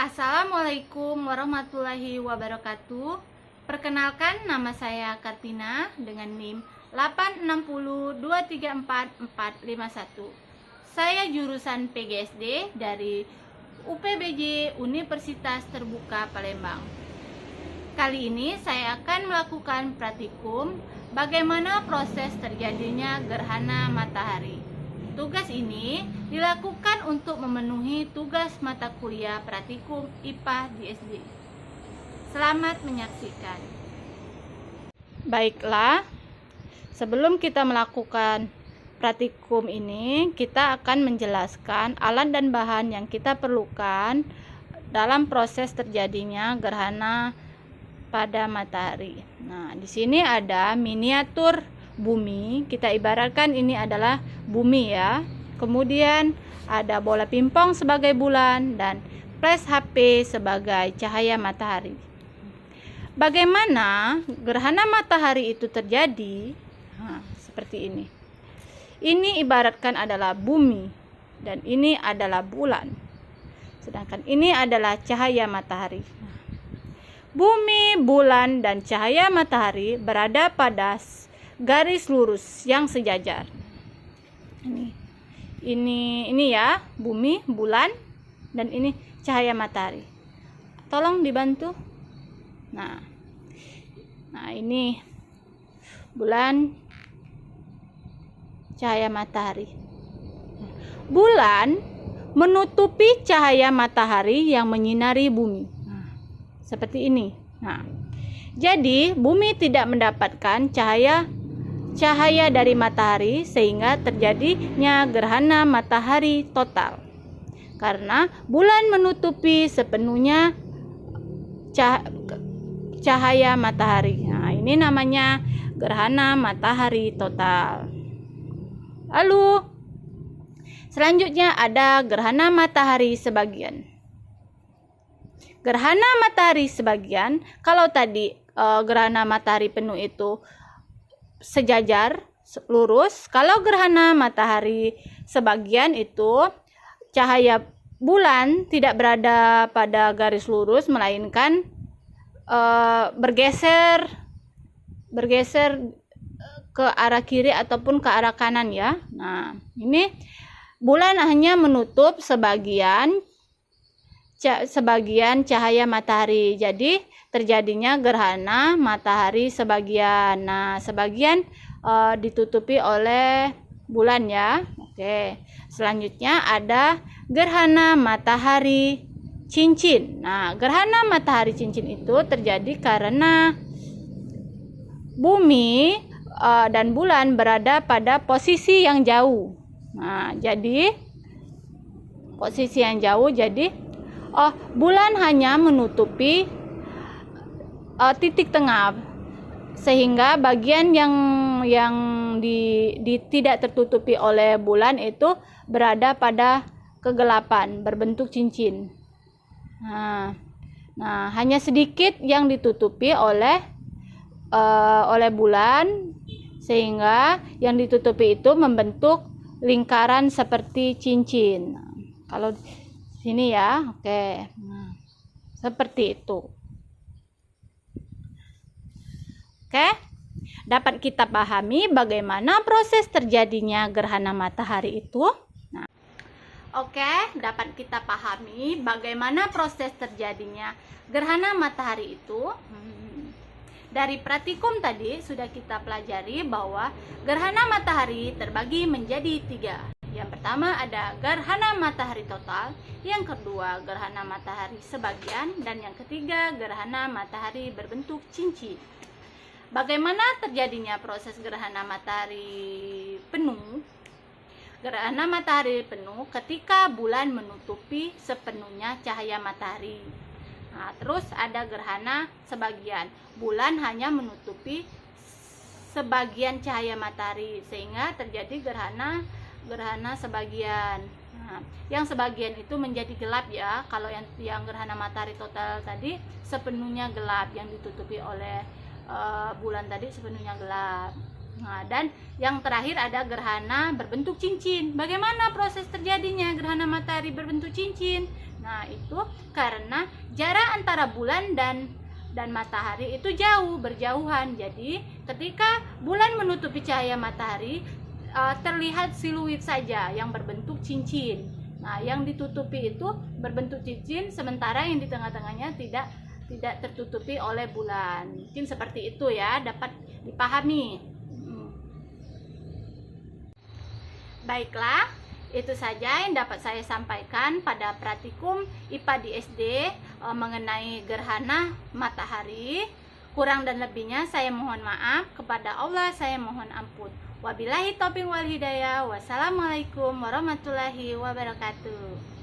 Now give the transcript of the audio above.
Assalamualaikum warahmatullahi wabarakatuh. Perkenalkan, nama saya Kartina dengan NIM 860234451. Saya jurusan PGSD dari UPBJ Universitas Terbuka Palembang. Kali ini saya akan melakukan praktikum bagaimana proses terjadinya gerhana matahari. Tugas ini dilakukan untuk memenuhi tugas mata kuliah praktikum IPA di SD. Selamat menyaksikan. Baiklah, sebelum kita melakukan praktikum ini, kita akan menjelaskan alat dan bahan yang kita perlukan dalam proses terjadinya gerhana pada matahari. Nah, di sini ada miniatur bumi. Kita ibaratkan ini adalah bumi ya. Kemudian ada bola pingpong sebagai bulan dan flash HP sebagai cahaya matahari. Bagaimana gerhana matahari itu terjadi? Nah, seperti ini. Ini ibaratkan adalah bumi dan ini adalah bulan. Sedangkan ini adalah cahaya matahari. Bumi, bulan, dan cahaya matahari berada pada garis lurus yang sejajar. Ini ya, bumi, bulan, dan ini cahaya matahari. Tolong dibantu. Nah, ini bulan, cahaya matahari. Bulan menutupi cahaya matahari yang menyinari bumi. Seperti ini. Nah, jadi bumi tidak mendapatkan cahaya dari matahari sehingga terjadinya gerhana matahari total. Karena bulan menutupi sepenuhnya cahaya matahari. Nah, ini namanya gerhana matahari total. Lalu selanjutnya ada gerhana matahari sebagian. Gerhana matahari sebagian, kalau tadi gerhana matahari penuh itu sejajar, lurus. Kalau gerhana matahari sebagian itu cahaya bulan tidak berada pada garis lurus, melainkan bergeser ke arah kiri ataupun ke arah kanan ya. Nah, ini bulan hanya menutup sebagian cahaya matahari. Jadi terjadinya gerhana matahari sebagian. Nah, sebagian ditutupi oleh bulan ya. Oke. Selanjutnya ada gerhana matahari cincin. Nah, gerhana matahari cincin itu terjadi karena bumi dan bulan berada pada posisi yang jauh. Nah, jadi posisi yang jauh, jadi bulan hanya menutupi titik tengah, sehingga bagian yang tidak tertutupi oleh bulan itu berada pada kegelapan, berbentuk cincin. Nah, hanya sedikit yang ditutupi oleh bulan, sehingga yang ditutupi itu membentuk lingkaran seperti cincin. Kalau sini ya, oke. Nah, seperti itu. Oke, dapat kita pahami bagaimana proses terjadinya gerhana matahari itu. Nah, oke, dapat kita pahami bagaimana proses terjadinya gerhana matahari itu. Dari praktikum tadi sudah kita pelajari bahwa gerhana matahari terbagi menjadi 3. Yang pertama ada gerhana matahari total, yang kedua gerhana matahari sebagian, dan yang ketiga gerhana matahari berbentuk cincin. Bagaimana terjadinya proses gerhana matahari penuh? Gerhana matahari penuh ketika bulan menutupi sepenuhnya cahaya matahari. Nah, terus ada gerhana sebagian. Bulan hanya menutupi sebagian cahaya matahari sehingga terjadi gerhana sebagian. Nah, yang sebagian itu menjadi gelap ya. Kalau yang gerhana matahari total tadi sepenuhnya gelap, yang ditutupi oleh bulan tadi sepenuhnya gelap. Nah, dan yang terakhir ada gerhana berbentuk cincin. Bagaimana proses terjadinya gerhana matahari berbentuk cincin? Nah, itu karena jarak antara bulan dan matahari itu berjauhan. Jadi, ketika bulan menutupi cahaya matahari, terlihat siluet saja yang berbentuk cincin. Nah, yang ditutupi itu berbentuk cincin, sementara yang di tengah-tengahnya tidak tertutupi oleh bulan. Mungkin seperti itu ya, dapat dipahami. Baiklah, itu saja yang dapat saya sampaikan pada praktikum IPA di SD mengenai gerhana matahari. Kurang dan lebihnya saya mohon maaf, kepada Allah saya mohon ampun. Wabillahi taufiq wal hidayah. Wassalamualaikum warahmatullahi wabarakatuh.